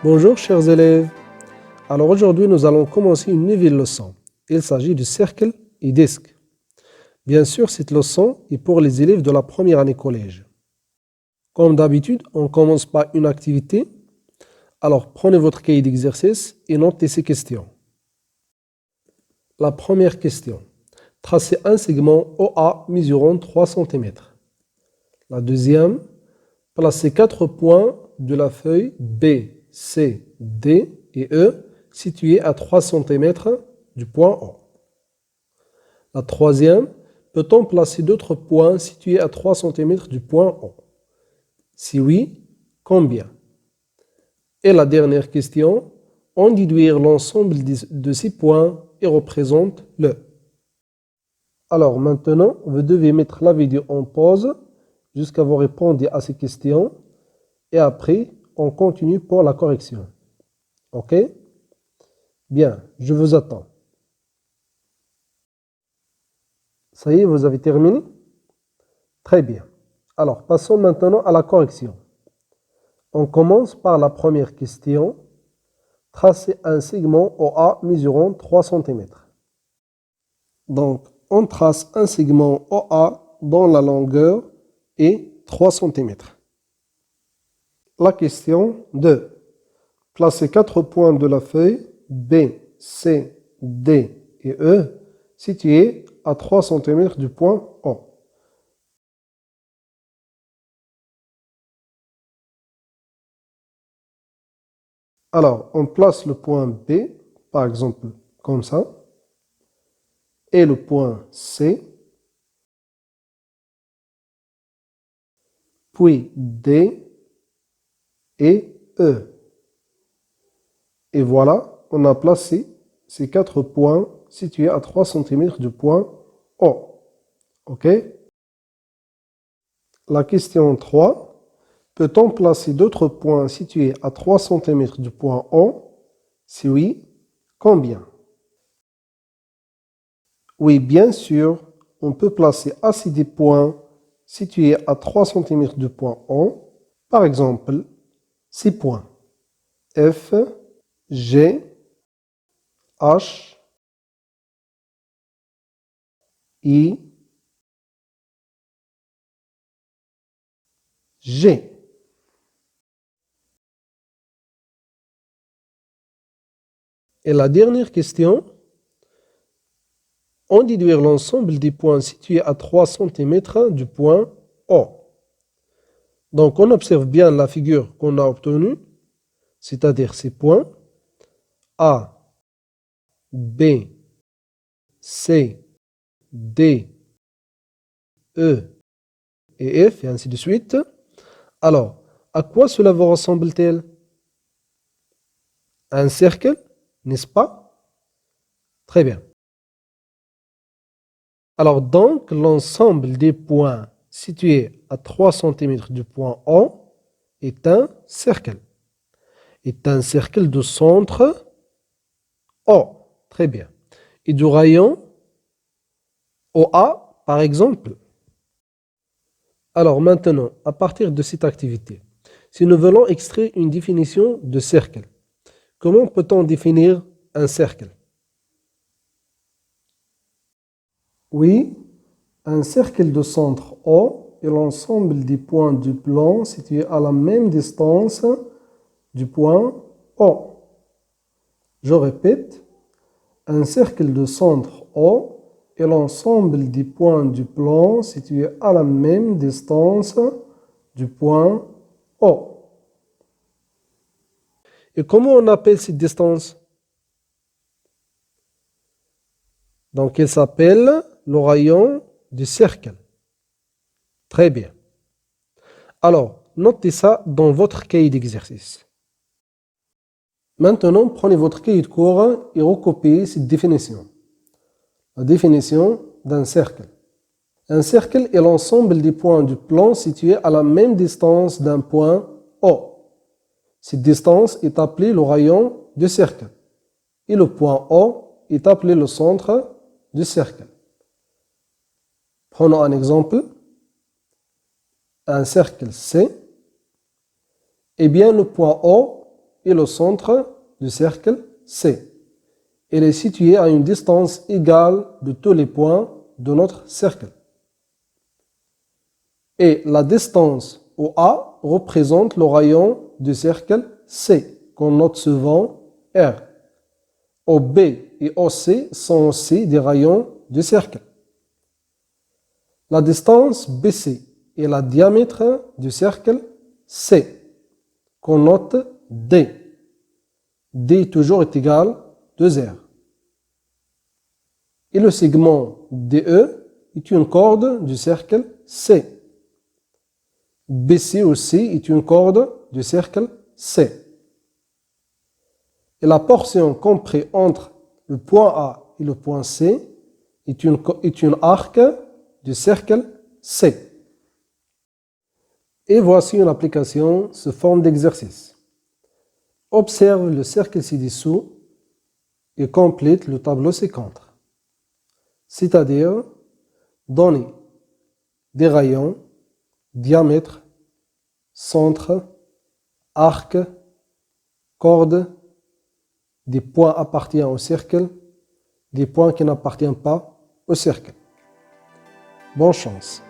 Bonjour chers élèves. Alors aujourd'hui nous allons commencer une nouvelle leçon. Il s'agit de cercle et disque. Bien sûr cette leçon est pour les élèves de la première année collège. Comme d'habitude on commence par une activité. Alors prenez votre cahier d'exercice et notez ces questions. La première question. Tracez un segment OA mesurant 3 cm. La deuxième. Placez 4 points de la feuille B, C, D et E situés à 3 cm du point O. La troisième, peut-on placer d'autres points situés à 3 cm du point O? Si oui, combien? Et la dernière question, en déduire l'ensemble de ces points et représente le. Alors maintenant, vous devez mettre la vidéo en pause jusqu'à vous répondre à ces questions. Et après, on continue pour la correction. OK? Bien, je vous attends. Ça y est, vous avez terminé? Très bien. Alors, passons maintenant à la correction. On commence par la première question. Tracer un segment OA mesurant 3 cm. Donc, on trace un segment OA dont la longueur est 3 cm. La question 2. Placez 4 points de la feuille B, C, D et E situés à 3 cm du point O. Alors, on place le point B, par exemple, comme ça, et le point C, puis D et E. Et voilà, on a placé ces 4 points situés à 3 cm du point O. OK? La question 3. Peut-on placer d'autres points situés à 3 cm du point O? Si oui, combien? Oui, bien sûr, on peut placer ainsi des points situés à 3 cm du point O. Par exemple, 6 points. F, G, H, I, G. Et la dernière question, on déduire l'ensemble des points situés à 3 cm du point O. Donc, on observe bien la figure qu'on a obtenue, c'est-à-dire ces points A, B, C, D, E et F, et ainsi de suite. Alors, à quoi cela vous ressemble-t-il? Un cercle, n'est-ce pas? Très bien. Alors, donc, l'ensemble des points situés à 3 cm du point O est un cercle. Est un cercle de centre O. Très bien. Et du rayon OA, par exemple. Alors maintenant, à partir de cette activité, si nous voulons extraire une définition de cercle, comment peut-on définir un cercle? Oui, un cercle de centre O est l'ensemble des points du plan situés à la même distance du point O. Je répète, un cercle de centre O est l'ensemble des points du plan situés à la même distance du point O. Et comment on appelle cette distance? Donc, il s'appelle le rayon du cercle. Très bien. Alors, notez ça dans votre cahier d'exercice. Maintenant, prenez votre cahier de cours et recopiez cette définition. La définition d'un cercle. Un cercle est l'ensemble des points du plan situés à la même distance d'un point O. Cette distance est appelée le rayon du cercle. Et le point O est appelé le centre du cercle. Prenons un exemple. Un cercle C. Eh bien, le point O est le centre du cercle C. Elle est située à une distance égale de tous les points de notre cercle. Et la distance OA représente le rayon du cercle C, qu'on note souvent R. OB et OC sont aussi des rayons du cercle. La distance BC est le diamètre du cercle C, qu'on note D. D toujours est égal à 2R. Et le segment DE est une corde du cercle C. BC aussi est une corde du cercle C. Et la portion comprise entre le point A et le point C est une arc du cercle C. Et voici une application sous forme d'exercice. Observe le cercle ci-dessous et complète le tableau ci-contre. C'est-à-dire, donner des rayons, diamètre, centre, arc, corde, des points appartenant au cercle, des points qui n'appartiennent pas au cercle. Bonne chance.